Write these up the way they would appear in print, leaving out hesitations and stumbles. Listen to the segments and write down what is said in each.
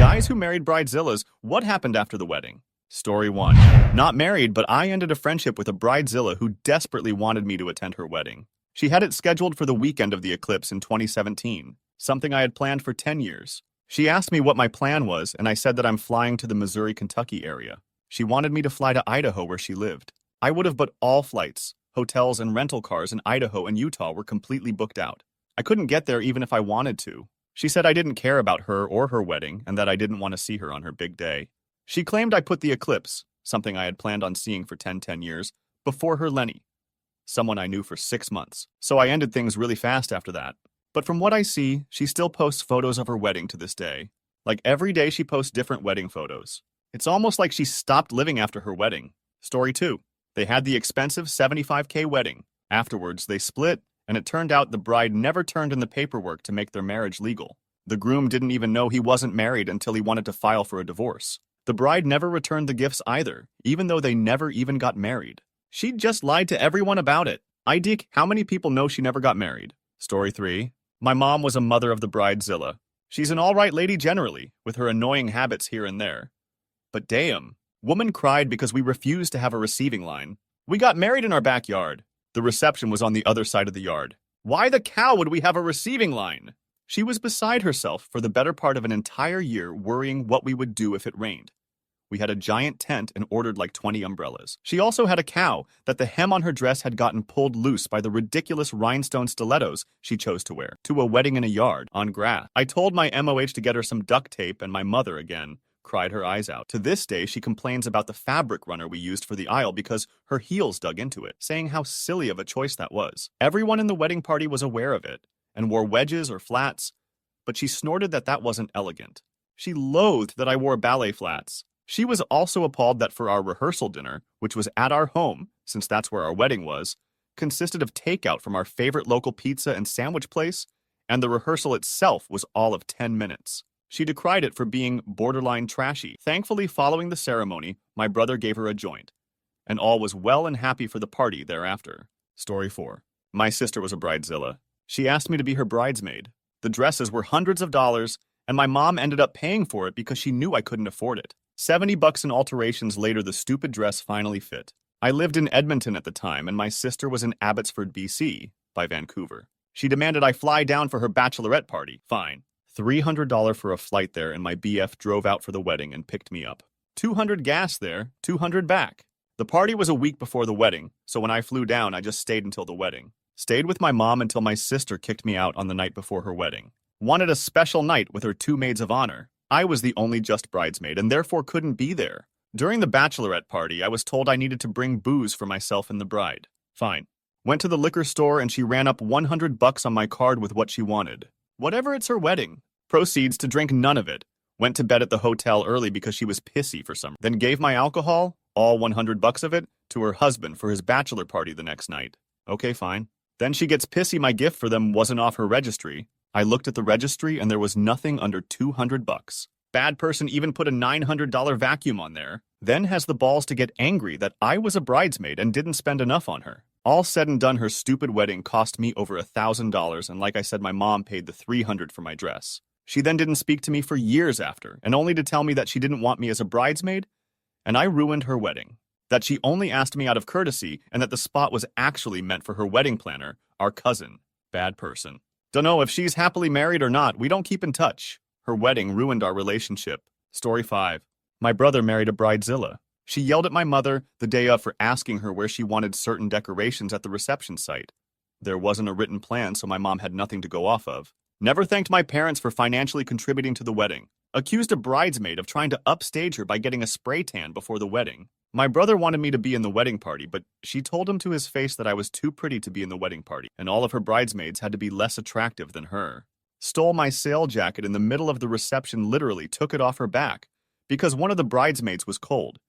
Guys who married bridezillas, what happened after the wedding? Story 1. Not married, but I ended a friendship with a bridezilla who desperately wanted me to attend her wedding. She had it scheduled for the weekend of the eclipse in 2017, something I had planned for 10 years. She asked me what my plan was, and I said that I'm flying to the Missouri-Kentucky area. She wanted me to fly to Idaho where she lived. I would have, but all flights, hotels, and rental cars in Idaho and Utah were completely booked out. I couldn't get there even if I wanted to. She said I didn't care about her or her wedding and that I didn't want to see her on her big day. She claimed I put the eclipse, something I had planned on seeing for 10 years, before her Lenny, someone I knew for 6 months. So I ended things really fast after that. But from what I see, she still posts photos of her wedding to this day. Like every day she posts different wedding photos. It's almost like she stopped living after her wedding. Story 2. They had the expensive $75K wedding. Afterwards, they split, and it turned out the bride never turned in the paperwork to make their marriage legal. The groom didn't even know he wasn't married until he wanted to file for a divorce. The bride never returned the gifts either, even though they never even got married. She just lied to everyone about it. Deke, how many people know she never got married? Story 3. My mom was a mother of the bridezilla. She's an alright lady generally, with her annoying habits here and there. But damn, woman cried because we refused to have a receiving line. We got married in our backyard. The reception was on the other side of the yard. Why the cow would we have a receiving line? She was beside herself for the better part of an entire year worrying what we would do if it rained. We had a giant tent and ordered like 20 umbrellas. She also had a cow that the hem on her dress had gotten pulled loose by the ridiculous rhinestone stilettos she chose to wear to a wedding in a yard on grass. I told my MOH to get her some duct tape and my mother again cried her eyes out. To this day, she complains about the fabric runner we used for the aisle because her heels dug into it, saying how silly of a choice that was. Everyone in the wedding party was aware of it and wore wedges or flats, but she snorted that that wasn't elegant. She loathed that I wore ballet flats. She was also appalled that for our rehearsal dinner, which was at our home, since that's where our wedding was, consisted of takeout from our favorite local pizza and sandwich place, and the rehearsal itself was all of 10 minutes. She decried it for being borderline trashy. Thankfully, following the ceremony, my brother gave her a joint, and all was well and happy for the party thereafter. Story 4. My sister was a bridezilla. She asked me to be her bridesmaid. The dresses were hundreds of dollars, and my mom ended up paying for it because she knew I couldn't afford it. $70 in alterations later, the stupid dress finally fit. I lived in Edmonton at the time, and my sister was in Abbotsford, BC, by Vancouver. She demanded I fly down for her bachelorette party. Fine. $300 for a flight there, and my BF drove out for the wedding and picked me up. $200 gas there, $200 back. The party was a week before the wedding, so when I flew down, I just stayed until the wedding. Stayed with my mom until my sister kicked me out on the night before her wedding. Wanted a special night with her 2 maids of honor. I was the only just bridesmaid and therefore couldn't be there. During the bachelorette party, I was told I needed to bring booze for myself and the bride. Fine. Went to the liquor store and she ran up $100 on my card with what she wanted. Whatever, it's her wedding. Proceeds to drink none of it. Went to bed at the hotel early because she was pissy for some. Then gave my alcohol, all $100 of it, to her husband for his bachelor party the next night. Okay, fine. Then she gets pissy my gift for them wasn't off her registry. I looked at the registry and there was nothing under $200. Bad person even put a $900 vacuum on there. Then has the balls to get angry that I was a bridesmaid and didn't spend enough on her. All said and done, her stupid wedding cost me over $1,000, and like I said, my mom paid the $300 for my dress. She then didn't speak to me for years after, and only to tell me that she didn't want me as a bridesmaid, and I ruined her wedding. That she only asked me out of courtesy, and that the spot was actually meant for her wedding planner, our cousin. Bad person. Dunno if she's happily married or not, we don't keep in touch. Her wedding ruined our relationship. Story 5. My brother married a bridezilla. She yelled at my mother the day of for asking her where she wanted certain decorations at the reception site. There wasn't a written plan, so my mom had nothing to go off of. Never thanked my parents for financially contributing to the wedding. Accused a bridesmaid of trying to upstage her by getting a spray tan before the wedding. My brother wanted me to be in the wedding party, but she told him to his face that I was too pretty to be in the wedding party, and all of her bridesmaids had to be less attractive than her. Stole my sail jacket in the middle of the reception, literally took it off her back, because one of the bridesmaids was cold.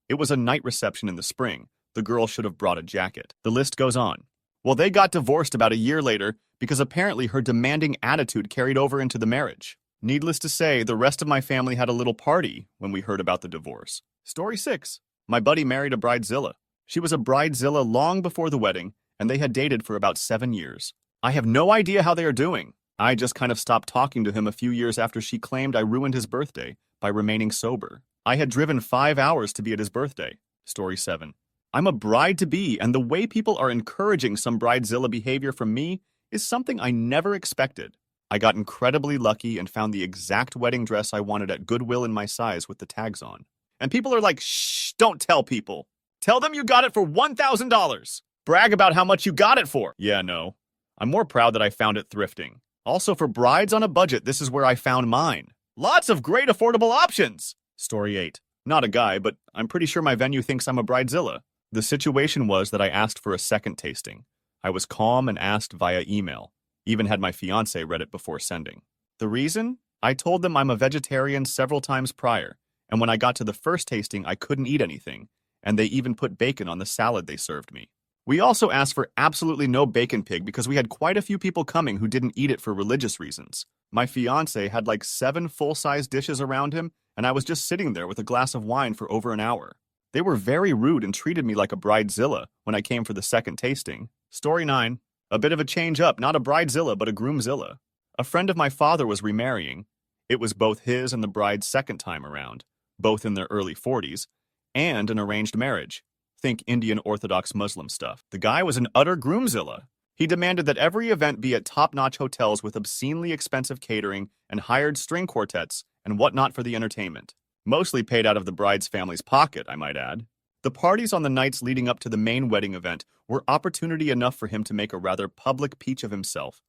It was a night reception in the spring. The girl should have brought a jacket. The list goes on. Well, they got divorced about a year later because apparently her demanding attitude carried over into the marriage. Needless to say, the rest of my family had a little party when we heard about the divorce. Story 6. My buddy married a bridezilla. She was a bridezilla long before the wedding, and they had dated for about 7 years. I have no idea how they are doing. I just kind of stopped talking to him a few years after she claimed I ruined his birthday by remaining sober. I had driven 5 hours to be at his birthday. Story 7. I'm a bride-to-be, and the way people are encouraging some Bridezilla behavior from me is something I never expected. I got incredibly lucky and found the exact wedding dress I wanted at Goodwill in my size with the tags on. And people are like, shh, don't tell people. Tell them you got it for $1,000. Brag about how much you got it for. Yeah, no. I'm more proud that I found it thrifting. Also, for brides on a budget, this is where I found mine. Lots of great affordable options. Story 8. Not a guy, but I'm pretty sure my venue thinks I'm a Bridezilla. The situation was that I asked for a second tasting. I was calm and asked via email. Even had my fiance read it before sending. The reason? I told them I'm a vegetarian several times prior, and when I got to the first tasting, I couldn't eat anything, and they even put bacon on the salad they served me. We also asked for absolutely no bacon pig because we had quite a few people coming who didn't eat it for religious reasons. My fiance had like 7 full-size dishes around him, and I was just sitting there with a glass of wine for over an hour. They were very rude and treated me like a Bridezilla when I came for the second tasting. Story 9. A bit of a change up, not a Bridezilla, but a Groomzilla. A friend of my father was remarrying. It was both his and the bride's second time around, both in their early 40s, and an arranged marriage. Think Indian Orthodox Muslim stuff. The guy was an utter Groomzilla. He demanded that every event be at top-notch hotels with obscenely expensive catering and hired string quartets and whatnot for the entertainment. Mostly paid out of the bride's family's pocket, I might add. The parties on the nights leading up to the main wedding event were opportunity enough for him to make a rather public peach of himself,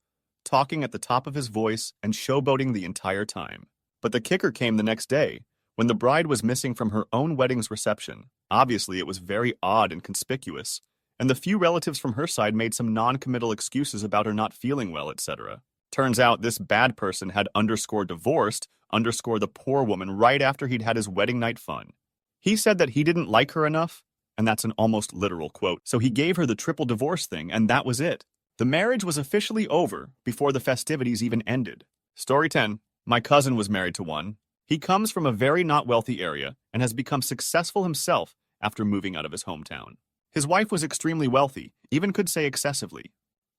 talking at the top of his voice and showboating the entire time. But the kicker came the next day, when the bride was missing from her own wedding's reception. Obviously, it was very odd and conspicuous, and the few relatives from her side made some non-committal excuses about her not feeling well, etc. Turns out this bad person had _divorced the poor woman right after he'd had his wedding night fun. He said that he didn't like her enough, and that's an almost literal quote, so he gave her the triple divorce thing, and that was it. The marriage was officially over before the festivities even ended. Story 10. My cousin was married to one. He comes from a very not wealthy area and has become successful himself after moving out of his hometown. His wife was extremely wealthy, even could say excessively.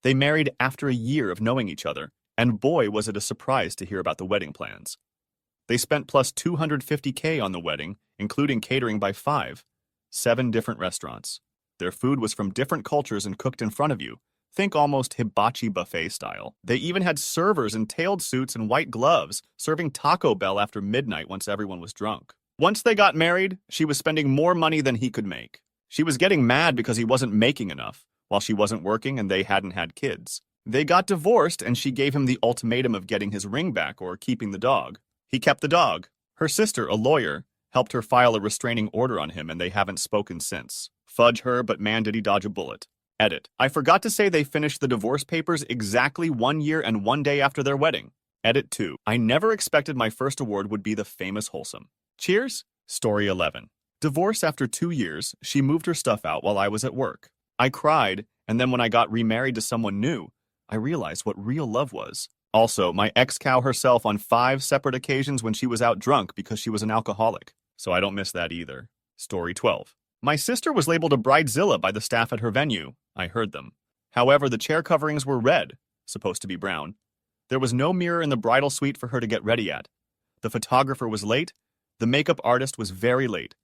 They married after a year of knowing each other, and boy was it a surprise to hear about the wedding plans. They spent plus $250K on the wedding, including catering by 7 different restaurants. Their food was from different cultures and cooked in front of you. Think almost hibachi buffet style. They even had servers in tailed suits and white gloves, serving Taco Bell after midnight once everyone was drunk. Once they got married, she was spending more money than he could make. She was getting mad because he wasn't making enough, while she wasn't working and they hadn't had kids. They got divorced and she gave him the ultimatum of getting his ring back or keeping the dog. He kept the dog. Her sister, a lawyer, helped her file a restraining order on him and they haven't spoken since. Fudge her, but man did he dodge a bullet. Edit. I forgot to say they finished the divorce papers exactly 1 year and 1 day after their wedding. Edit 2. I never expected my first award would be the famous wholesome. Cheers. Story 11. Divorce after 2 years, she moved her stuff out while I was at work. I cried, and then when I got remarried to someone new, I realized what real love was. Also, my ex-cow herself on 5 separate occasions when she was out drunk because she was an alcoholic. So I don't miss that either. Story 12. My sister was labeled a Bridezilla by the staff at her venue. I heard them. However, the chair coverings were red, supposed to be brown. There was no mirror in the bridal suite for her to get ready at. The photographer was late. The makeup artist was very late.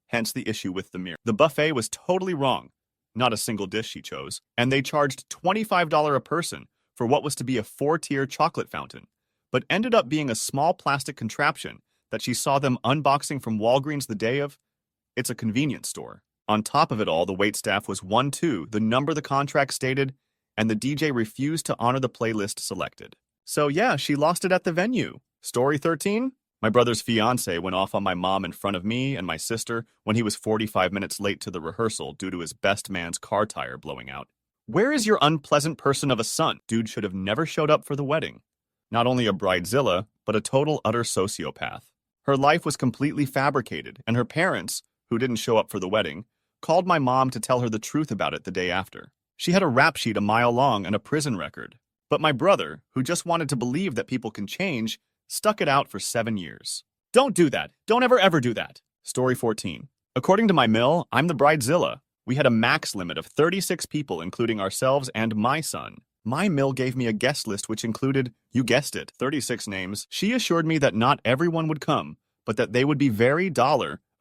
Hence the issue with the mirror. The buffet was totally wrong. Not a single dish she chose. And they charged $25 a person for what was to be a 4-tier chocolate fountain, but ended up being a small plastic contraption that she saw them unboxing from Walgreens the day of. It's a convenience store. On top of it all, the waitstaff was 1-2, the number the contract stated, and the DJ refused to honor the playlist selected. So yeah, she lost it at the venue. Story 13? My brother's fiance went off on my mom in front of me and my sister when he was 45 minutes late to the rehearsal due to his best man's car tire blowing out. Where is your unpleasant person of a son? Dude should have never showed up for the wedding. Not only a Bridezilla, but a total utter sociopath. Her life was completely fabricated, and her parents, who didn't show up for the wedding, called my mom to tell her the truth about it the day after. She had a rap sheet a mile long and a prison record. But my brother, who just wanted to believe that people can change, stuck it out for 7 years. Don't do that. Don't ever do that. Story 14. According to my mill, I'm the Bridezilla. We had a max limit of 36 people, including ourselves and my son. My mill gave me a guest list which included, you guessed it, 36 names. She assured me that not everyone would come, but that they would be very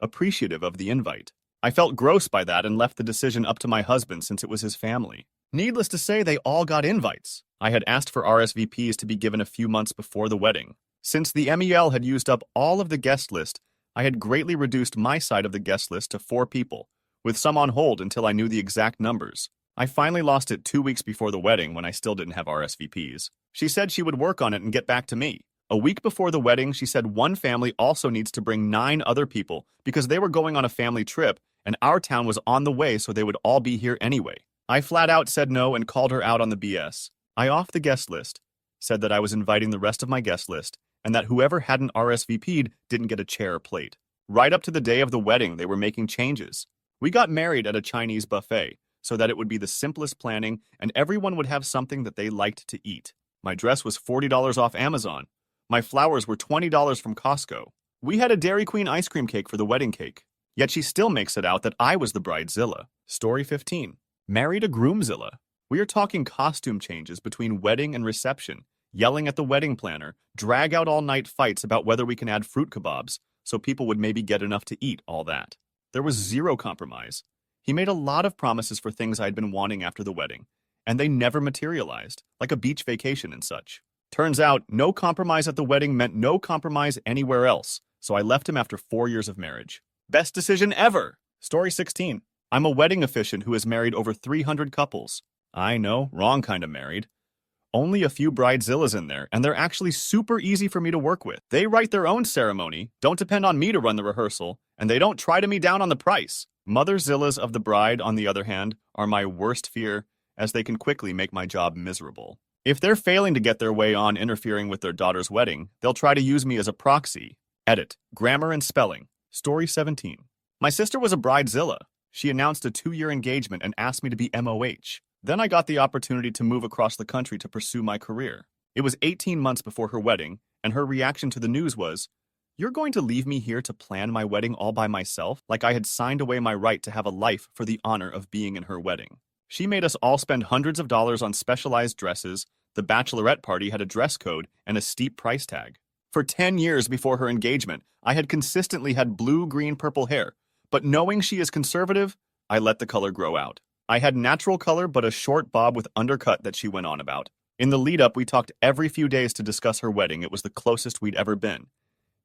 appreciative of the invite. I felt gross by that and left the decision up to my husband since it was his family. Needless to say, they all got invites. I had asked for RSVPs to be given a few months before the wedding. Since the MEL had used up all of the guest list, I had greatly reduced my side of the guest list to 4 people, with some on hold until I knew the exact numbers. I finally lost it 2 weeks before the wedding when I still didn't have RSVPs. She said she would work on it and get back to me. A week before the wedding, she said one family also needs to bring 9 other people because they were going on a family trip and our town was on the way, so they would all be here anyway. I flat out said no and called her out on the BS. I offed the guest list, said that I was inviting the rest of my guest list, and that whoever hadn't RSVP'd didn't get a chair or plate. Right up to the day of the wedding, they were making changes. We got married at a Chinese buffet, so that it would be the simplest planning and everyone would have something that they liked to eat. My dress was $40 off Amazon. My flowers were $20 from Costco. We had a Dairy Queen ice cream cake for the wedding cake. Yet she still makes it out that I was the bridezilla. Story 15. Married a groomzilla. We are talking costume changes between wedding and reception, yelling at the wedding planner, drag out all-night fights about whether we can add fruit kebabs so people would maybe get enough to eat, all that. There was zero compromise. He made a lot of promises for things I had been wanting after the wedding, and they never materialized, like a beach vacation and such. Turns out, no compromise at the wedding meant no compromise anywhere else, so I left him after 4 years of marriage. Best decision ever! Story 16. I'm a wedding officiant who has married over 300 couples. I know, wrong kind of married. Only a few bridezillas in there, and they're actually super easy for me to work with. They write their own ceremony, don't depend on me to run the rehearsal, and they don't try to me down on the price. Motherzillas of the bride, on the other hand, are my worst fear, as they can quickly make my job miserable. If they're failing to get their way on interfering with their daughter's wedding, they'll try to use me as a proxy. Edit. Grammar and spelling. Story 17. My sister was a bridezilla. She announced a 2-year engagement and asked me to be MOH. Then I got the opportunity to move across the country to pursue my career. It was 18 months before her wedding, and her reaction to the news was, "You're going to leave me here to plan my wedding all by myself?" Like I had signed away my right to have a life for the honor of being in her wedding. She made us all spend hundreds of dollars on specialized dresses, the bachelorette party had a dress code, and a steep price tag. For 10 years before her engagement, I had consistently had blue, green, purple hair, but knowing she is conservative, I let the color grow out. I had natural color but a short bob with undercut that she went on about. In the lead-up, we talked every few days to discuss her wedding. It was the closest we'd ever been.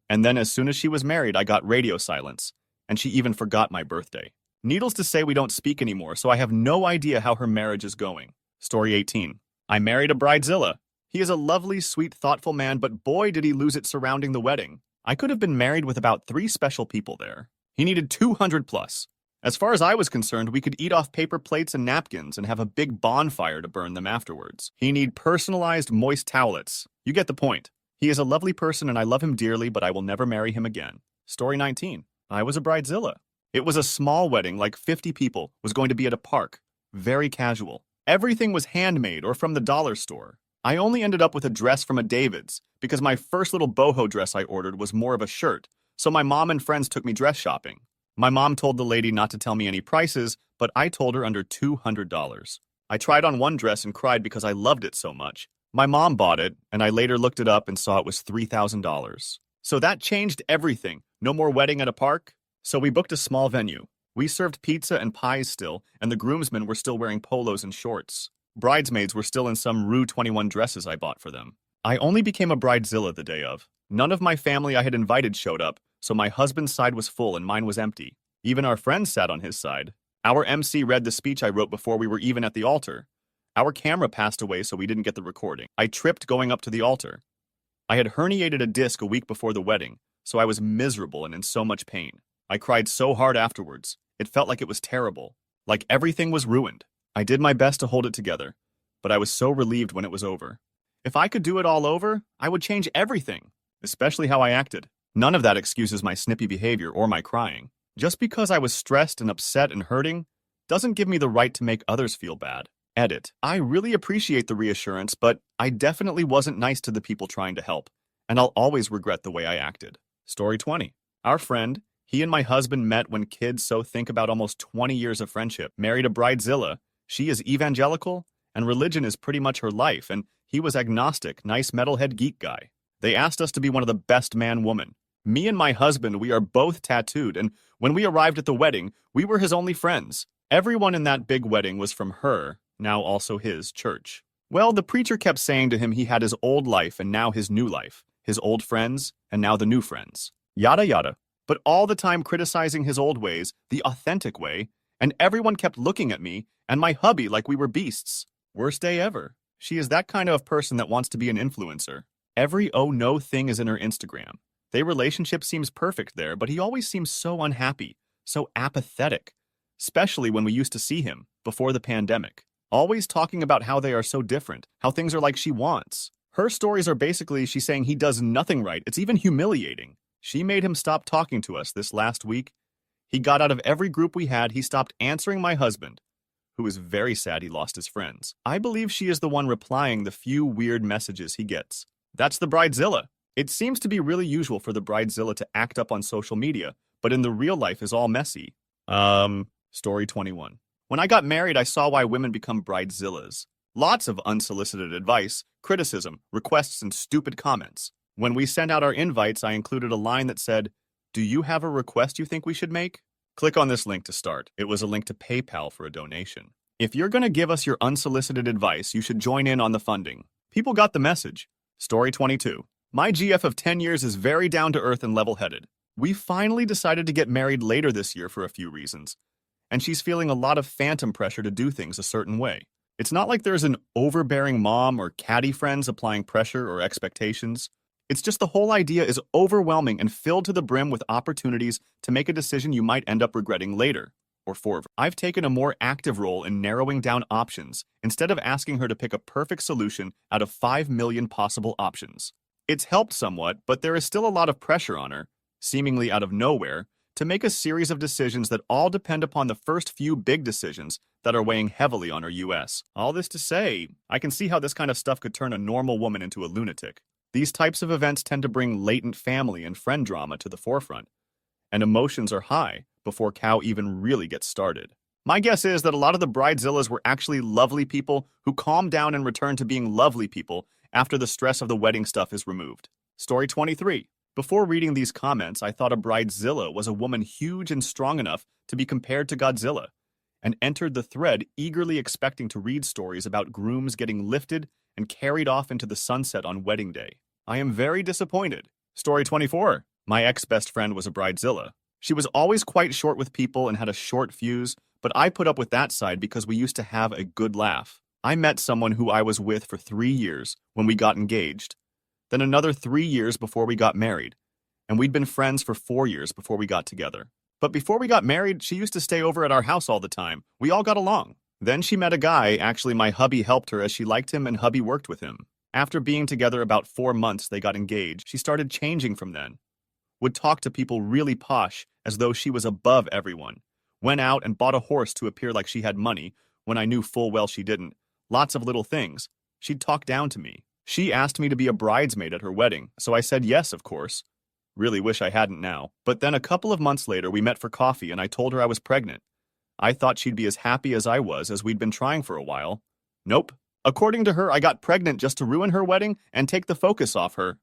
And then as soon as she was married, I got radio silence, and she even forgot my birthday. Needless to say, we don't speak anymore, so I have no idea how her marriage is going. Story 18. I married a bridezilla. He is a lovely, sweet, thoughtful man, but boy did he lose it surrounding the wedding. I could have been married with about 3 special people there. He needed 200 plus. As far as I was concerned, we could eat off paper plates and napkins and have a big bonfire to burn them afterwards. He need personalized moist towelettes. You get the point. He is a lovely person and I love him dearly, but I will never marry him again. Story 19. I was a bridezilla. It was a small wedding, like 50 people, was going to be at a park. Very casual. Everything was handmade or from the dollar store. I only ended up with a dress from a David's because my first little boho dress I ordered was more of a shirt, so my mom and friends took me dress shopping. My mom told the lady not to tell me any prices, but I told her under $200. I tried on one dress and cried because I loved it so much. My mom bought it, and I later looked it up and saw it was $3,000. So that changed everything. No more wedding at a park. So we booked a small venue. We served pizza and pies still, and the groomsmen were still wearing polos and shorts. Bridesmaids were still in some Rue 21 dresses I bought for them. I only became a bridezilla the day of. None of my family I had invited showed up, so my husband's side was full and mine was empty. Even our friend sat on his side. Our MC read the speech I wrote before we were even at the altar. Our camera passed away, so we didn't get the recording. I tripped going up to the altar. I had herniated a disc a week before the wedding, so I was miserable and in so much pain. I cried so hard afterwards. It felt like it was terrible. Like everything was ruined. I did my best to hold it together, but I was so relieved when it was over. If I could do it all over, I would change everything, especially how I acted. None of that excuses my snippy behavior or my crying. Just because I was stressed and upset and hurting doesn't give me the right to make others feel bad. Edit. I really appreciate the reassurance, but I definitely wasn't nice to the people trying to help, and I'll always regret the way I acted. Story 20. Our friend, he and my husband met when kids, so think about almost 20 years of friendship, married a bridezilla. She is evangelical, and religion is pretty much her life, and he was agnostic, nice metalhead geek guy. They asked us to be one of the best man-woman. Me and my husband, we are both tattooed, and when we arrived at the wedding, we were his only friends. Everyone in that big wedding was from her, now also his, church. Well, the preacher kept saying to him he had his old life and now his new life, his old friends and now the new friends. Yada yada. But all the time criticizing his old ways, the authentic way, and everyone kept looking at me and my hubby like we were beasts. Worst day ever. She is that kind of person that wants to be an influencer. Every oh no thing is in her Instagram. Their relationship seems perfect there, but he always seems so unhappy, so apathetic, especially when we used to see him, before the pandemic. Always talking about how they are so different, how things are like she wants. Her stories are basically she's saying he does nothing right. It's even humiliating. She made him stop talking to us this last week. He got out of every group we had. He stopped answering my husband, who is very sad he lost his friends. I believe she is the one replying the few weird messages he gets. That's the Bridezilla. It seems to be really usual for the Bridezilla to act up on social media, but in the real life is all messy. Story 21. When I got married, I saw why women become Bridezillas. Lots of unsolicited advice, criticism, requests, and stupid comments. When we sent out our invites, I included a line that said, "Do you have a request you think we should make? Click on this link to start." It was a link to PayPal for a donation. If you're going to give us your unsolicited advice, you should join in on the funding. People got the message. Story 22. My GF of 10 years is very down-to-earth and level-headed. We finally decided to get married later this year for a few reasons, and she's feeling a lot of phantom pressure to do things a certain way. It's not like there's an overbearing mom or catty friends applying pressure or expectations. It's just the whole idea is overwhelming and filled to the brim with opportunities to make a decision you might end up regretting later, or forever. I've taken a more active role in narrowing down options instead of asking her to pick a perfect solution out of 5 million possible options. It's helped somewhat, but there is still a lot of pressure on her, seemingly out of nowhere, to make a series of decisions that all depend upon the first few big decisions that are weighing heavily on her US. All this to say, I can see how this kind of stuff could turn a normal woman into a lunatic. These types of events tend to bring latent family and friend drama to the forefront, and emotions are high before cow even really gets started. My guess is that a lot of the Bridezillas were actually lovely people who calmed down and returned to being lovely people after the stress of the wedding stuff is removed. Story 23. Before reading these comments, I thought a Bridezilla was a woman huge and strong enough to be compared to Godzilla, and entered the thread eagerly expecting to read stories about grooms getting lifted and carried off into the sunset on wedding day. I am very disappointed. Story 24. My ex-best friend was a Bridezilla. She was always quite short with people and had a short fuse, but I put up with that side because we used to have a good laugh. I met someone who I was with for 3 years when we got engaged, then another 3 years before we got married, and we'd been friends for 4 years before we got together. But before we got married, she used to stay over at our house all the time. We all got along. Then she met a guy. Actually, my hubby helped her as she liked him and hubby worked with him. After being together about 4 months, they got engaged. She started changing from then. Would talk to people really posh as though she was above everyone. Went out and bought a horse to appear like she had money when I knew full well she didn't. Lots of little things. She'd talk down to me. She asked me to be a bridesmaid at her wedding, so I said yes, of course. Really wish I hadn't now. But then a couple of months later, we met for coffee and I told her I was pregnant. I thought she'd be as happy as I was, as we'd been trying for a while. Nope. According to her, I got pregnant just to ruin her wedding and take the focus off her.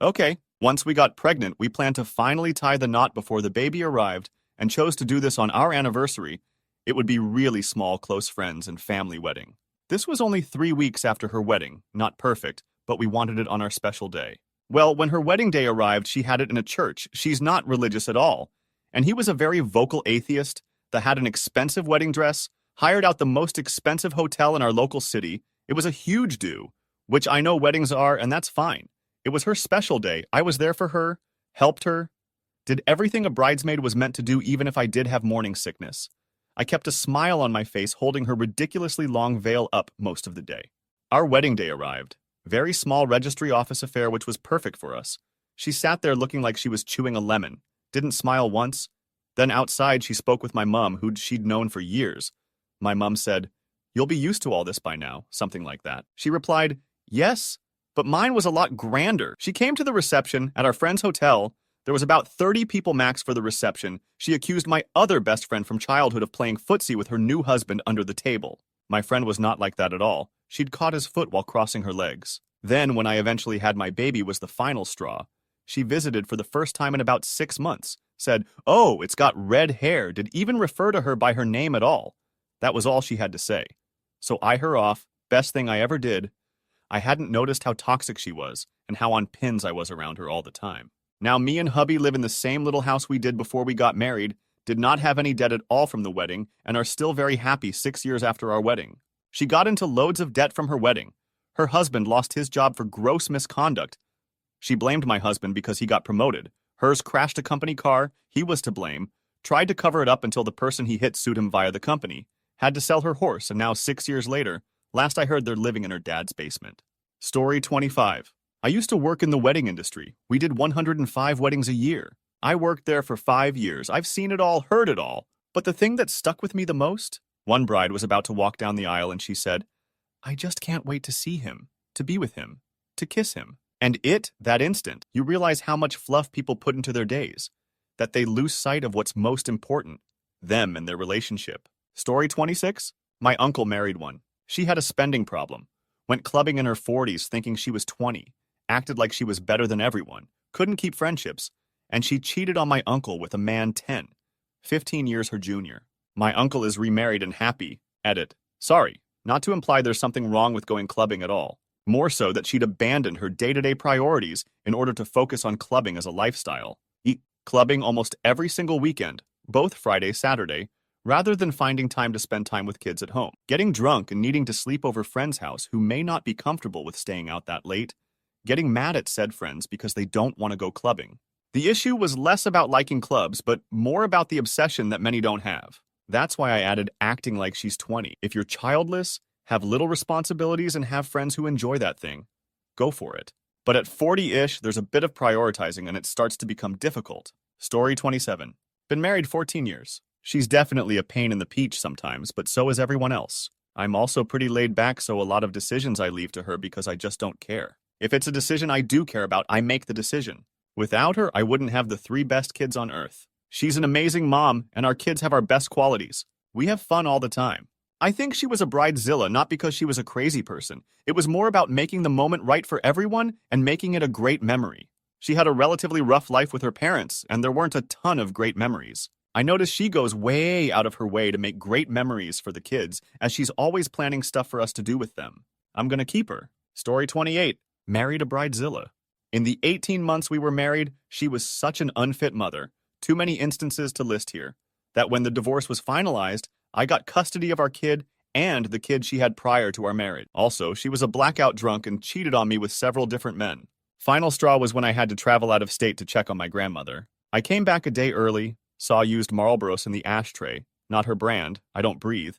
Okay. Once we got pregnant, we planned to finally tie the knot before the baby arrived and chose to do this on our anniversary. It would be really small, close friends and family wedding. This was only 3 weeks after her wedding, not perfect, but we wanted it on our special day. Well, when her wedding day arrived, she had it in a church. She's not religious at all. And he was a very vocal atheist that had an expensive wedding dress, hired out the most expensive hotel in our local city. It was a huge do, which I know weddings are, and that's fine. It was her special day. I was there for her, helped her, did everything a bridesmaid was meant to do even if I did have morning sickness. I kept a smile on my face holding her ridiculously long veil up most of the day. Our wedding day arrived. Very small registry office affair which was perfect for us. She sat there looking like she was chewing a lemon, didn't smile once. Then outside she spoke with my mom, who she'd known for years. My mom said, "You'll be used to all this by now," something like that. She replied, "Yes, but mine was a lot grander." She came to the reception at our friend's hotel. There was about 30 people max for the reception. She accused my other best friend from childhood of playing footsie with her new husband under the table. My friend was not like that at all. She'd caught his foot while crossing her legs. Then, when I eventually had my baby, was the final straw. She visited for the first time in about 6 months, said, "Oh, it's got red hair," did even refer to her by her name at all. That was all she had to say. So I her off, best thing I ever did. I hadn't noticed how toxic she was, and how on pins I was around her all the time. Now me and hubby live in the same little house we did before we got married, did not have any debt at all from the wedding, and are still very happy 6 years after our wedding. She got into loads of debt from her wedding. Her husband lost his job for gross misconduct. She blamed my husband because he got promoted. Hers crashed a company car, he was to blame, tried to cover it up until the person he hit sued him via the company, had to sell her horse, and now 6 years later, last I heard they're living in her dad's basement. Story 25. I used to work in the wedding industry. We did 105 weddings a year. I worked there for 5 years. I've seen it all, heard it all. But the thing that stuck with me the most? One bride was about to walk down the aisle and she said, "I just can't wait to see him, to be with him, to kiss him." And that instant, you realize how much fluff people put into their days, that they lose sight of what's most important, them and their relationship. Story 26. My uncle married one. She had a spending problem. Went clubbing in her 40s thinking she was 20, acted like she was better than everyone, couldn't keep friendships, and she cheated on my uncle with a man 15 years her junior. My uncle is remarried and happy. Edit. Sorry, not to imply there's something wrong with going clubbing at all. More so that she'd abandoned her day-to-day priorities in order to focus on clubbing as a lifestyle. Eat clubbing almost every single weekend, both Friday, Saturday, rather than finding time to spend time with kids at home. Getting drunk and needing to sleep over friends' house who may not be comfortable with staying out that late. Getting mad at said friends because they don't want to go clubbing. The issue was less about liking clubs, but more about the obsession that many don't have. That's why I added acting like she's 20. If you're childless, have little responsibilities, and have friends who enjoy that thing, go for it. But at 40-ish, there's a bit of prioritizing and it starts to become difficult. Story 27. Been married 14 years. She's definitely a pain in the peach sometimes, but so is everyone else. I'm also pretty laid back, so a lot of decisions I leave to her because I just don't care. If it's a decision I do care about, I make the decision. Without her, I wouldn't have the 3 best kids on earth. She's an amazing mom, and our kids have our best qualities. We have fun all the time. I think she was a bridezilla not because she was a crazy person. It was more about making the moment right for everyone and making it a great memory. She had a relatively rough life with her parents, and there weren't a ton of great memories. I notice she goes way out of her way to make great memories for the kids, as she's always planning stuff for us to do with them. I'm gonna keep her. Story 28. Married a bridezilla. In the 18 months we were married, she was such an unfit mother, too many instances to list here, that when the divorce was finalized, I got custody of our kid and the kid she had prior to our marriage. Also, she was a blackout drunk and cheated on me with several different men. Final straw was when I had to travel out of state to check on my grandmother. I came back a day early, saw used Marlboros in the ashtray, not her brand, I don't breathe,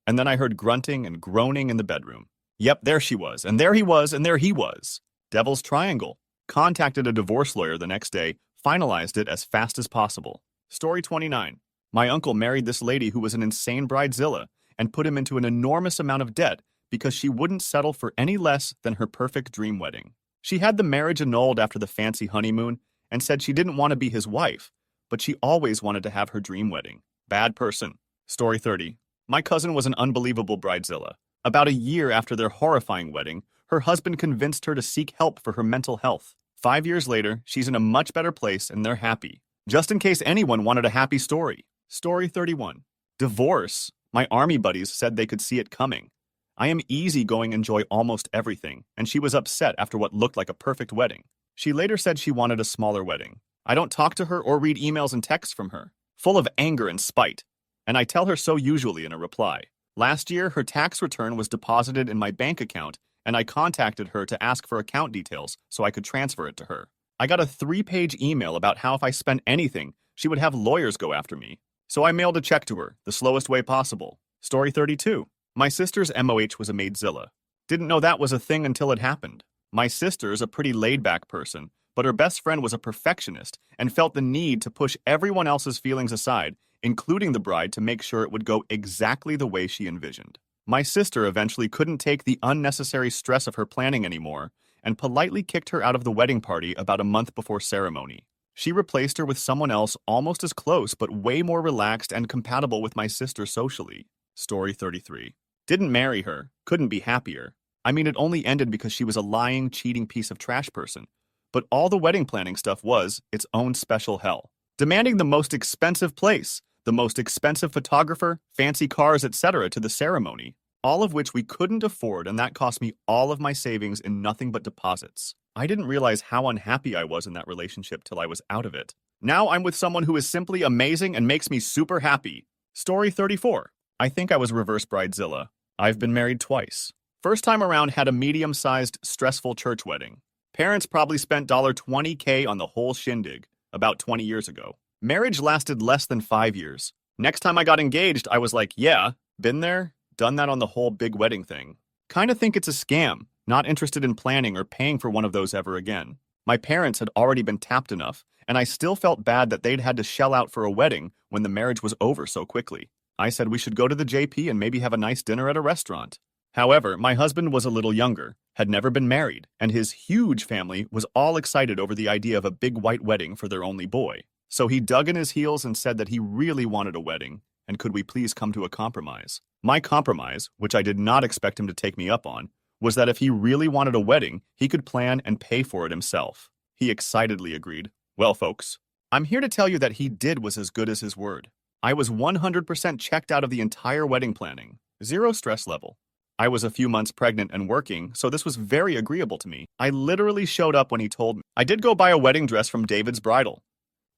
and then I heard grunting and groaning in the bedroom. Yep, there she was, and there he was, and there he was. Devil's Triangle. Contacted a divorce lawyer the next day, finalized it as fast as possible. Story 29. My uncle married this lady who was an insane bridezilla and put him into an enormous amount of debt because she wouldn't settle for any less than her perfect dream wedding. She had the marriage annulled after the fancy honeymoon and said she didn't want to be his wife, but she always wanted to have her dream wedding. Bad person. Story 30. My cousin was an unbelievable bridezilla. About a year after their horrifying wedding, her husband convinced her to seek help for her mental health. 5 years later, she's in a much better place and they're happy. Just in case anyone wanted a happy story. Story 31. Divorce. My army buddies said they could see it coming. I am easygoing, enjoy almost everything, and she was upset after what looked like a perfect wedding. She later said she wanted a smaller wedding. I don't talk to her or read emails and texts from her, full of anger and spite, and I tell her so usually in a reply. Last year, her tax return was deposited in my bank account, and I contacted her to ask for account details so I could transfer it to her. I got a 3-page email about how if I spent anything, she would have lawyers go after me. So I mailed a check to her, the slowest way possible. Story 32. My sister's MOH was a maidzilla. Didn't know that was a thing until it happened. My sister's a pretty laid-back person, but her best friend was a perfectionist and felt the need to push everyone else's feelings aside, including the bride, to make sure it would go exactly the way she envisioned. My sister eventually couldn't take the unnecessary stress of her planning anymore and politely kicked her out of the wedding party about a month before ceremony. She replaced her with someone else almost as close but way more relaxed and compatible with my sister socially. Story 33. Didn't marry her, couldn't be happier. I mean, it only ended because she was a lying, cheating piece of trash person. But all the wedding planning stuff was its own special hell. Demanding the most expensive place, the most expensive photographer, fancy cars, etc. to the ceremony, all of which we couldn't afford, and that cost me all of my savings in nothing but deposits. I didn't realize how unhappy I was in that relationship till I was out of it. Now I'm with someone who is simply amazing and makes me super happy. Story 34. I think I was reverse bridezilla. I've been married twice. First time around had a medium-sized, stressful church wedding. Parents probably spent $20K on the whole shindig, about 20 years ago. Marriage lasted less than 5 years. Next time I got engaged, I was like, yeah, been there, done that on the whole big wedding thing. Kinda think it's a scam, not interested in planning or paying for one of those ever again. My parents had already been tapped enough, and I still felt bad that they'd had to shell out for a wedding when the marriage was over so quickly. I said we should go to the JP and maybe have a nice dinner at a restaurant. However, my husband was a little younger, had never been married, and his huge family was all excited over the idea of a big white wedding for their only boy. So he dug in his heels and said that he really wanted a wedding, and could we please come to a compromise? My compromise, which I did not expect him to take me up on, was that if he really wanted a wedding, he could plan and pay for it himself. He excitedly agreed. Well, folks, I'm here to tell you that he did was as good as his word. I was 100% checked out of the entire wedding planning. Zero stress level. I was a few months pregnant and working, so this was very agreeable to me. I literally showed up when he told me. I did go buy a wedding dress from David's Bridal.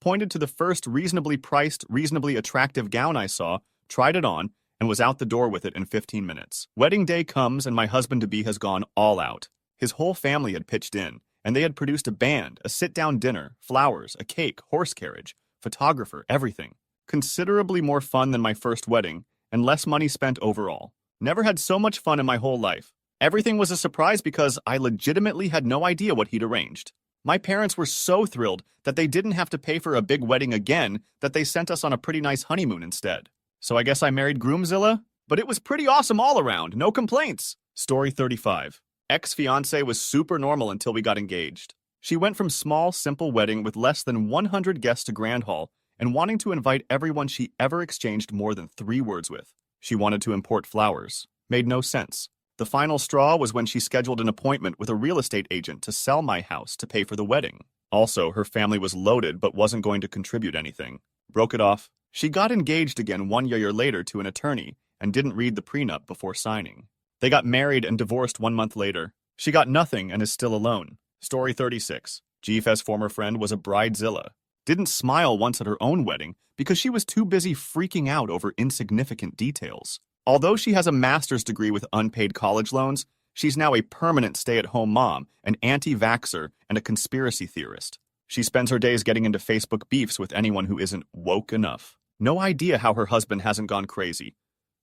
Pointed to the first reasonably priced, reasonably attractive gown I saw, tried it on, and was out the door with it in 15 minutes. Wedding day comes and my husband-to-be has gone all out. His whole family had pitched in, and they had produced a band, a sit-down dinner, flowers, a cake, horse carriage, photographer, everything. Considerably more fun than my first wedding, and less money spent overall. Never had so much fun in my whole life. Everything was a surprise because I legitimately had no idea what he'd arranged. My parents were so thrilled that they didn't have to pay for a big wedding again, that they sent us on a pretty nice honeymoon instead. So I guess I married Groomzilla? But it was pretty awesome all around, no complaints. Story 35. Ex-fiancé was super normal until we got engaged. She went from small, simple wedding with less than 100 guests to grand hall, and wanting to invite everyone she ever exchanged more than 3 words with. She wanted to import flowers. Made no sense. The final straw was when she scheduled an appointment with a real estate agent to sell my house to pay for the wedding. Also, her family was loaded but wasn't going to contribute anything. Broke it off. She got engaged again 1 year later to an attorney and didn't read the prenup before signing. They got married and divorced 1 month later. She got nothing and is still alone. Story 36. Jif's former friend was a bridezilla. Didn't smile once at her own wedding because she was too busy freaking out over insignificant details. Although she has a master's degree with unpaid college loans, she's now a permanent stay-at-home mom, an anti-vaxxer, and a conspiracy theorist. She spends her days getting into Facebook beefs with anyone who isn't woke enough. No idea how her husband hasn't gone crazy,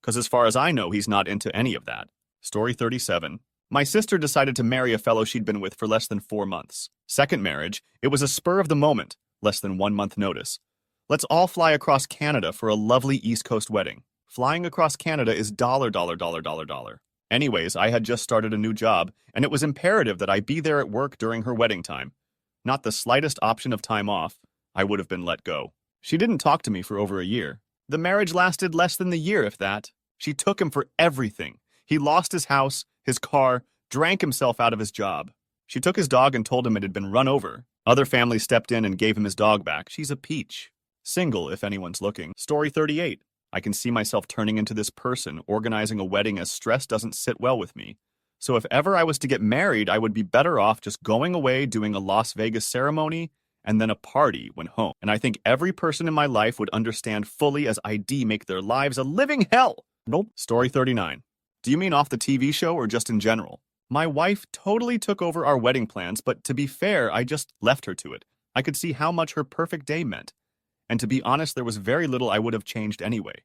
because as far as I know, he's not into any of that. Story 37. My sister decided to marry a fellow she'd been with for less than 4 months. Second marriage, it was a spur of the moment, less than 1 month notice. Let's all fly across Canada for a lovely East Coast wedding. Flying across Canada is $. Anyways, I had just started a new job, and it was imperative that I be there at work during her wedding time. Not the slightest option of time off. I would have been let go. She didn't talk to me for over a year. The marriage lasted less than the year, if that. She took him for everything. He lost his house, his car, drank himself out of his job. She took his dog and told him it had been run over. Other families stepped in and gave him his dog back. She's a peach. Single, if anyone's looking. Story 38. I can see myself turning into this person, organizing a wedding as stress doesn't sit well with me. So if ever I was to get married, I would be better off just going away, doing a Las Vegas ceremony, and then a party when home. And I think every person in my life would understand fully as ID make their lives a living hell. Nope. Story 39. Do you mean off the TV show or just in general? My wife totally took over our wedding plans, but to be fair, I just left her to it. I could see how much her perfect day meant. And to be honest, there was very little I would have changed anyway.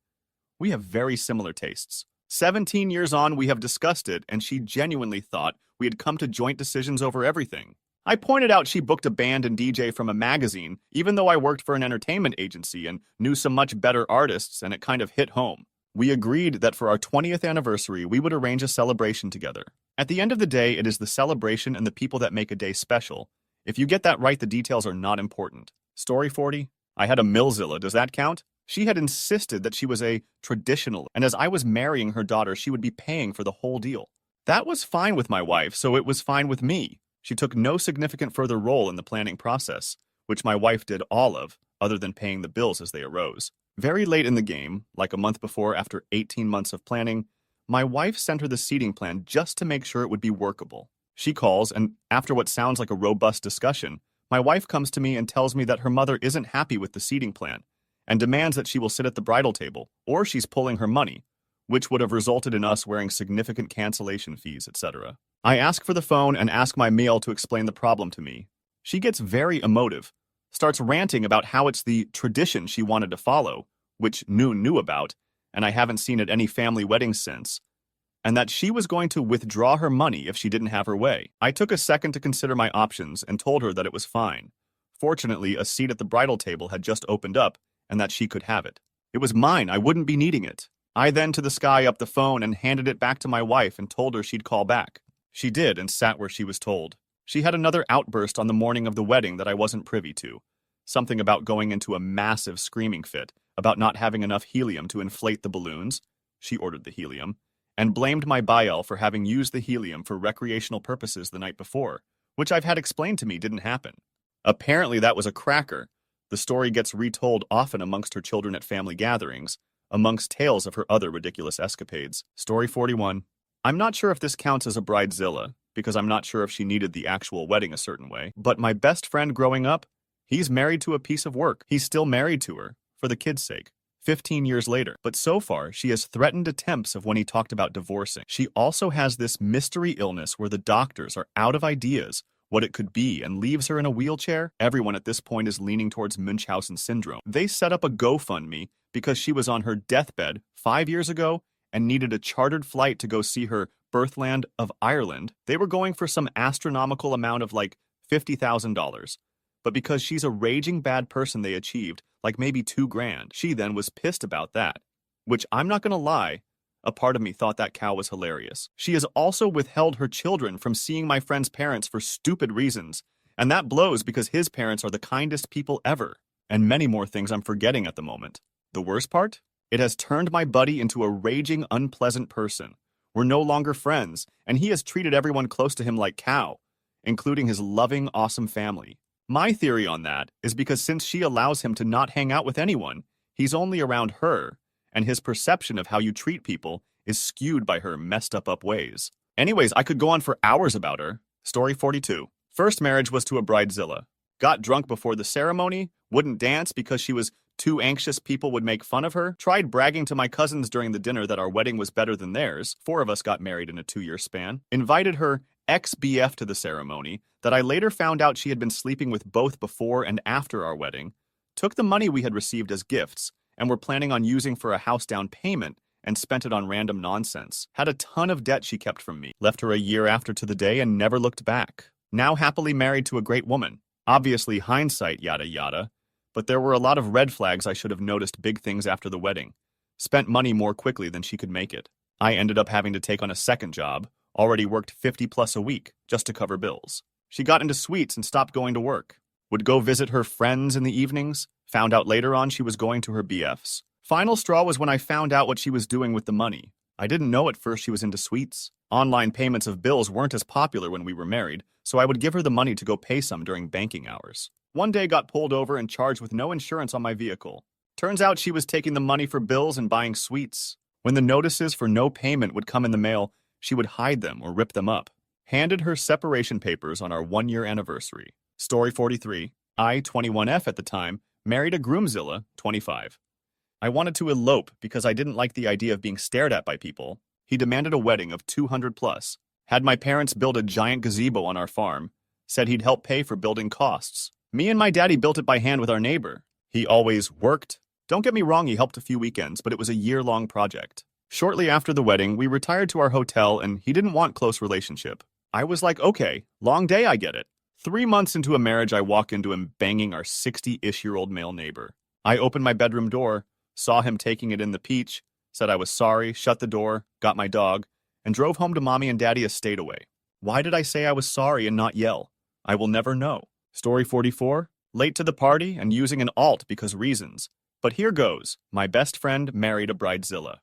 We have very similar tastes. 17 years on, we have discussed it, and she genuinely thought we had come to joint decisions over everything. I pointed out she booked a band and DJ from a magazine, even though I worked for an entertainment agency and knew some much better artists, and it kind of hit home. We agreed that for our 20th anniversary, we would arrange a celebration together. At the end of the day, it is the celebration and the people that make a day special. If you get that right, the details are not important. Story 40. I had a Millzilla. Does that count? She had insisted that she was a traditional, and as I was marrying her daughter, she would be paying for the whole deal. That was fine with my wife, so it was fine with me. She took no significant further role in the planning process, which my wife did all of, other than paying the bills as they arose. Very late in the game, like a month before after 18 months of planning, my wife sent her the seating plan just to make sure it would be workable. She calls, and after what sounds like a robust discussion, my wife comes to me and tells me that her mother isn't happy with the seating plan and demands that she will sit at the bridal table, or she's pulling her money, which would have resulted in us wearing significant cancellation fees, etc. I ask for the phone and ask my male to explain the problem to me. She gets very emotive, starts ranting about how it's the tradition she wanted to follow, which Noon knew about, and I haven't seen at any family weddings since, and that she was going to withdraw her money if she didn't have her way. I took a second to consider my options and told her that it was fine. Fortunately, a seat at the bridal table had just opened up, and that she could have it. It was mine, I wouldn't be needing it. I then to the sky up the phone and handed it back to my wife and told her she'd call back. She did and sat where she was told. She had another outburst on the morning of the wedding that I wasn't privy to. Something about going into a massive screaming fit, about not having enough helium to inflate the balloons. She ordered the helium, and blamed my Bael for having used the helium for recreational purposes the night before, which I've had explained to me didn't happen. Apparently that was a cracker. The story gets retold often amongst her children at family gatherings, amongst tales of her other ridiculous escapades. Story 41. I'm not sure if this counts as a bridezilla, because I'm not sure if she needed the actual wedding a certain way, but my best friend growing up, he's married to a piece of work. He's still married to her, for the kids' sake, 15 years later. But so far, she has threatened attempts of when he talked about divorcing. She also has this mystery illness where the doctors are out of ideas what it could be and leaves her in a wheelchair. Everyone at this point is leaning towards Munchausen syndrome. They set up a GoFundMe because she was on her deathbed 5 years ago and needed a chartered flight to go see her birthland of Ireland. They were going for some astronomical amount of like $50,000. But because she's a raging bad person, they achieved like maybe $2,000. She then was pissed about that, which I'm not gonna lie, a part of me thought that cow was hilarious. She has also withheld her children from seeing my friend's parents for stupid reasons, and that blows because his parents are the kindest people ever, and many more things I'm forgetting at the moment. The worst part? It has turned my buddy into a raging, unpleasant person. We're no longer friends, and he has treated everyone close to him like cow, including his loving, awesome family. My theory on that is because since she allows him to not hang out with anyone, he's only around her, and his perception of how you treat people is skewed by her messed up ways. Anyways, I could go on for hours about her. Story 42. First marriage was to a bridezilla. Got drunk before the ceremony, wouldn't dance because she was too anxious people would make fun of her, tried bragging to my cousins during the dinner that our wedding was better than theirs. 4 of us got married in a 2-year span. Invited her ex-BF to the ceremony that I later found out she had been sleeping with both before and after our wedding. Took the money we had received as gifts and were planning on using for a house down payment and spent it on random nonsense. Had a ton of debt she kept from me. Left her a year after to the day and never looked back. Now happily married to a great woman. Obviously hindsight, yada yada. But there were a lot of red flags I should have noticed big things after the wedding. Spent money more quickly than she could make it. I ended up having to take on a second job. Already worked 50 plus a week just to cover bills. She got into sweets and stopped going to work. Would go visit her friends in the evenings. Found out later on she was going to her BFs. Final straw was when I found out what she was doing with the money. I didn't know at first she was into sweets. Online payments of bills weren't as popular when we were married, so I would give her the money to go pay some during banking hours. One day got pulled over and charged with no insurance on my vehicle. Turns out she was taking the money for bills and buying sweets. When the notices for no payment would come in the mail, she would hide them or rip them up. Handed her separation papers on our 1-year anniversary. Story 43. I, 21F at the time, married a groomzilla, 25. I wanted to elope because I didn't like the idea of being stared at by people. He demanded a wedding of 200 plus. Had my parents build a giant gazebo on our farm. Said he'd help pay for building costs. Me and my daddy built it by hand with our neighbor. He always worked. Don't get me wrong, he helped a few weekends, but it was a year-long project. Shortly after the wedding, we retired to our hotel and he didn't want close relationship. I was like, okay, long day, I get it. 3 months into a marriage, I walk into him banging our 60-ish-year-old male neighbor. I opened my bedroom door, saw him taking it in the peach, said I was sorry, shut the door, got my dog, and drove home to mommy and daddy a state away. Why did I say I was sorry and not yell? I will never know. Story 44. Late to the party and using an alt because reasons. But here goes. My best friend married a bridezilla.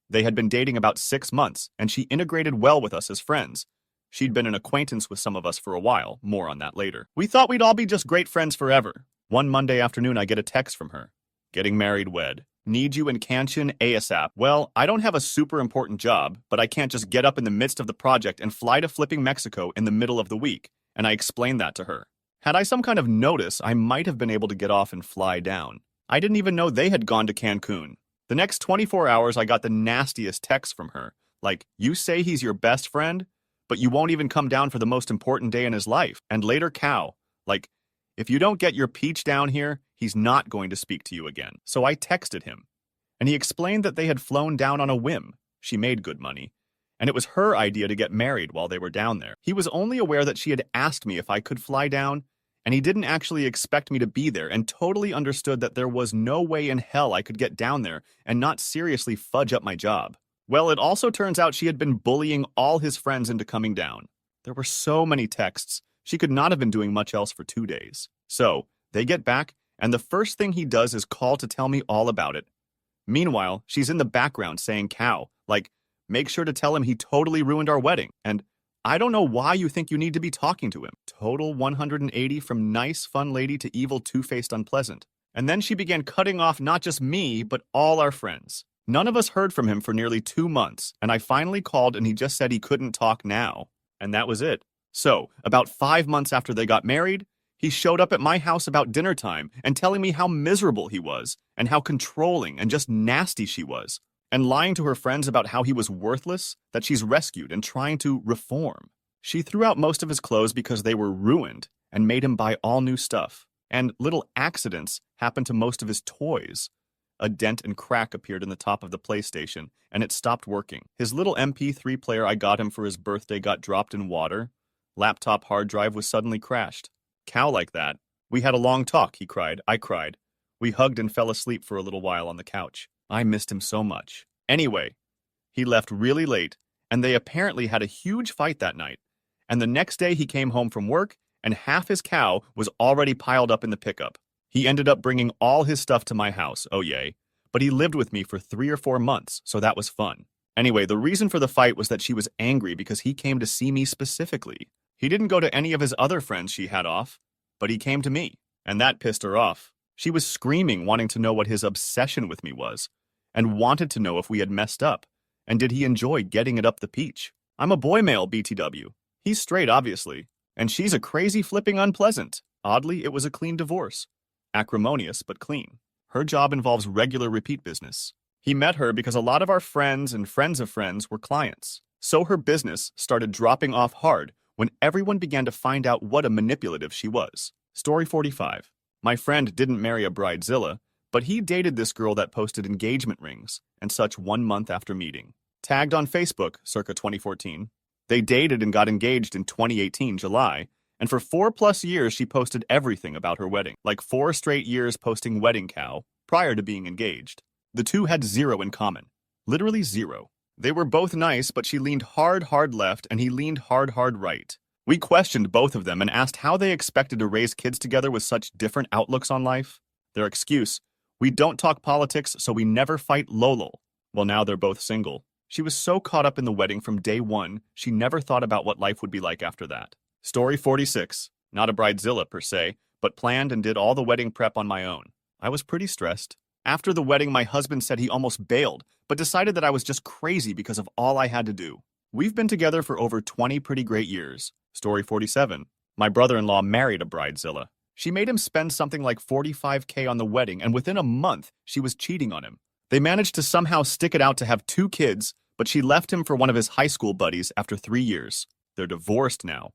They had been dating about 6 months, and she integrated well with us as friends. She'd been an acquaintance with some of us for a while, more on that later. We thought we'd all be just great friends forever. One Monday afternoon, I get a text from her. Getting married wed. Need you in Cancun ASAP. Well, I don't have a super important job, but I can't just get up in the midst of the project and fly to flipping Mexico in the middle of the week, and I explained that to her. Had I some kind of notice, I might have been able to get off and fly down. I didn't even know they had gone to Cancun. The next 24 hours, I got the nastiest text from her. Like, you say he's your best friend, but you won't even come down for the most important day in his life. And later, cow. Like, if you don't get your peach down here, he's not going to speak to you again. So I texted him, and he explained that they had flown down on a whim. She made good money, and it was her idea to get married while they were down there. He was only aware that she had asked me if I could fly down, and he didn't actually expect me to be there, and totally understood that there was no way in hell I could get down there and not seriously fudge up my job. Well, it also turns out she had been bullying all his friends into coming down. There were so many texts, she could not have been doing much else for 2 days. So, they get back, and the first thing he does is call to tell me all about it. Meanwhile, she's in the background saying cow, like, make sure to tell him he totally ruined our wedding, and I don't know why you think you need to be talking to him. Total 180 from nice, fun lady to evil, two-faced, unpleasant. And then she began cutting off not just me, but all our friends. None of us heard from him for nearly 2 months, and I finally called and he just said he couldn't talk now. And that was it. So, about 5 months after they got married, he showed up at my house about dinner time and telling me how miserable he was, and how controlling and just nasty she was, and lying to her friends about how he was worthless, that she's rescued and trying to reform. She threw out most of his clothes because they were ruined and made him buy all new stuff. And little accidents happened to most of his toys. A dent and crack appeared in the top of the PlayStation, and it stopped working. His little MP3 player I got him for his birthday got dropped in water. Laptop hard drive was suddenly crashed. Cow like that. We had a long talk, he cried. I cried. We hugged and fell asleep for a little while on the couch. I missed him so much. Anyway, he left really late, and they apparently had a huge fight that night. And the next day he came home from work, and half his cow was already piled up in the pickup. He ended up bringing all his stuff to my house, oh yay. But he lived with me for 3 or 4 months, so that was fun. Anyway, the reason for the fight was that she was angry because he came to see me specifically. He didn't go to any of his other friends she had off, but he came to me, and that pissed her off. She was screaming, wanting to know what his obsession with me was, and wanted to know if we had messed up, and did he enjoy getting it up the peach. I'm a boy male, BTW. He's straight, obviously, and she's a crazy flipping unpleasant. Oddly, it was a clean divorce. Acrimonious, but clean. Her job involves regular repeat business. He met her because a lot of our friends and friends of friends were clients. So her business started dropping off hard when everyone began to find out what a manipulative she was. Story 45. My friend didn't marry a bridezilla, but he dated this girl that posted engagement rings and such 1 month after meeting. Tagged on Facebook, circa 2014. They dated and got engaged in 2018, July, and for 4+ years she posted everything about her wedding, like 4 straight years posting wedding cow prior to being engaged. The two had zero in common. Literally zero. They were both nice, but she leaned hard left and he leaned hard right. We questioned both of them and asked how they expected to raise kids together with such different outlooks on life. Their excuse, we don't talk politics, so we never fight lol. Well, now they're both single. She was so caught up in the wedding from day one, she never thought about what life would be like after that. Story 46. Not a bridezilla per se, but planned and did all the wedding prep on my own. I was pretty stressed. After the wedding, my husband said he almost bailed, but decided that I was just crazy because of all I had to do. We've been together for over 20 pretty great years. Story 47. My brother-in-law married a bridezilla. She made him spend something like $45K on the wedding, and within a month, she was cheating on him. They managed to somehow stick it out to have 2 kids, but she left him for one of his high school buddies after 3 years. They're divorced now.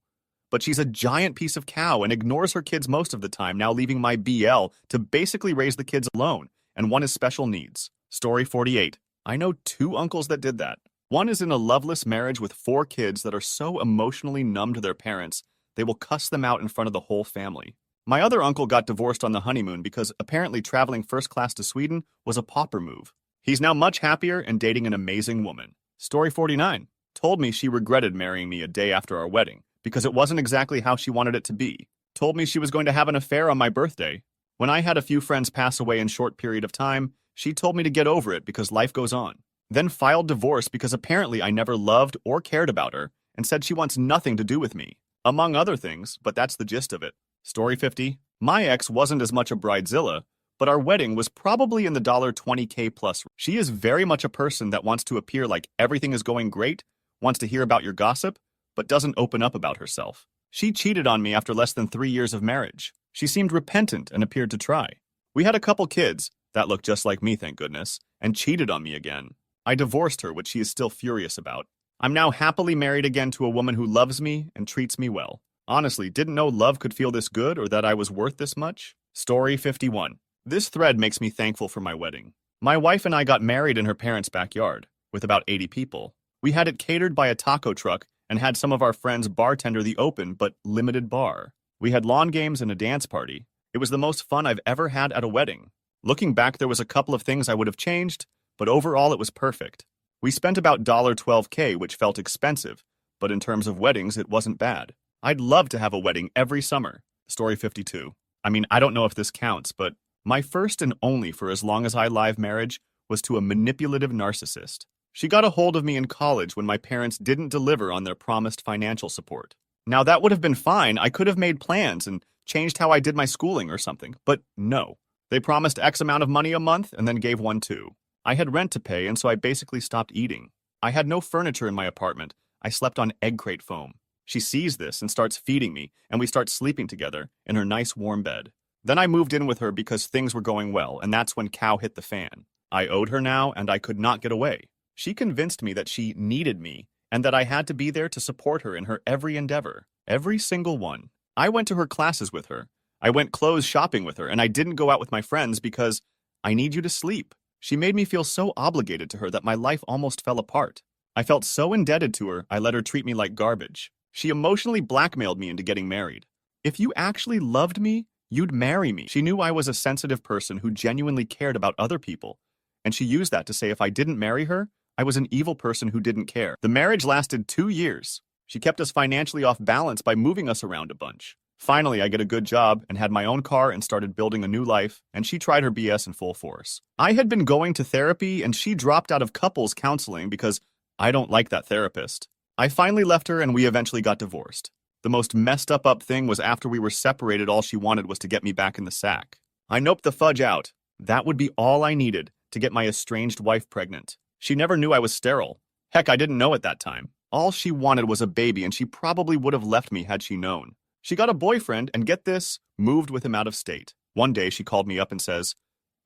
But she's a giant piece of cow and ignores her kids most of the time, now leaving my BL to basically raise the kids alone, and one has special needs. Story 48. I know 2 uncles that did that. One is in a loveless marriage with 4 kids that are so emotionally numb to their parents, they will cuss them out in front of the whole family. My other uncle got divorced on the honeymoon because apparently traveling first class to Sweden was a pauper move. He's now much happier and dating an amazing woman. Story 49. Told me she regretted marrying me a day after our wedding because it wasn't exactly how she wanted it to be. Told me she was going to have an affair on my birthday. When I had a few friends pass away in a short period of time, she told me to get over it because life goes on. Then filed divorce because apparently I never loved or cared about her and said she wants nothing to do with me. Among other things, but that's the gist of it. Story 50. My ex wasn't as much a bridezilla, but our wedding was probably in the $20K plus. She is very much a person that wants to appear like everything is going great, wants to hear about your gossip, but doesn't open up about herself. She cheated on me after less than 3 years of marriage. She seemed repentant and appeared to try. We had a couple kids, that looked just like me, thank goodness, and cheated on me again. I divorced her, which she is still furious about. I'm now happily married again to a woman who loves me and treats me well. Honestly, didn't know love could feel this good or that I was worth this much. Story 51. This thread makes me thankful for my wedding. My wife and I got married in her parents' backyard, with about 80 people. We had it catered by a taco truck and had some of our friends bartender the open but limited bar. We had lawn games and a dance party. It was the most fun I've ever had at a wedding. Looking back, there was a couple of things I would have changed, but overall it was perfect. We spent about $12K, which felt expensive, but in terms of weddings, it wasn't bad. I'd love to have a wedding every summer. Story 52. I mean, I don't know if this counts, but my first and only for as long as I live marriage was to a manipulative narcissist. She got a hold of me in college when my parents didn't deliver on their promised financial support. Now that would have been fine. I could have made plans and changed how I did my schooling or something, but no. They promised X amount of money a month and then gave one too. I had rent to pay, and so I basically stopped eating. I had no furniture in my apartment. I slept on egg crate foam. She sees this and starts feeding me, and we start sleeping together in her nice warm bed. Then I moved in with her because things were going well, and that's when cow hit the fan. I owed her now, and I could not get away. She convinced me that she needed me, and that I had to be there to support her in her every endeavor. Every single one. I went to her classes with her. I went clothes shopping with her, and I didn't go out with my friends because I need you to sleep. She made me feel so obligated to her that my life almost fell apart. I felt so indebted to her, I let her treat me like garbage. She emotionally blackmailed me into getting married. If you actually loved me, you'd marry me. She knew I was a sensitive person who genuinely cared about other people, and she used that to say if I didn't marry her, I was an evil person who didn't care. The marriage lasted 2 years. She kept us financially off balance by moving us around a bunch. Finally, I get a good job and had my own car and started building a new life, and she tried her BS in full force. I had been going to therapy, and she dropped out of couples counseling because I don't like that therapist. I finally left her, and we eventually got divorced. The most messed up thing was after we were separated, all she wanted was to get me back in the sack. I noped the fudge out. That would be all I needed to get my estranged wife pregnant. She never knew I was sterile. Heck, I didn't know at that time. All she wanted was a baby, and she probably would have left me had she known. She got a boyfriend, and get this, moved with him out of state. One day, she called me up and says,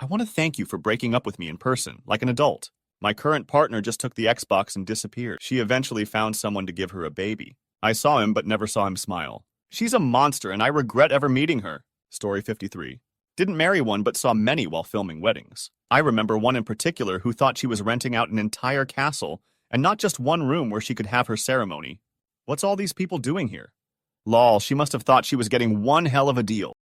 "I want to thank you for breaking up with me in person, like an adult. My current partner just took the Xbox and disappeared." She eventually found someone to give her a baby. I saw him, but never saw him smile. She's a monster, and I regret ever meeting her. Story 53. Didn't marry one, but saw many while filming weddings. I remember one in particular who thought she was renting out an entire castle, and not just one room where she could have her ceremony. What's all these people doing here? Lol, she must have thought she was getting one hell of a deal.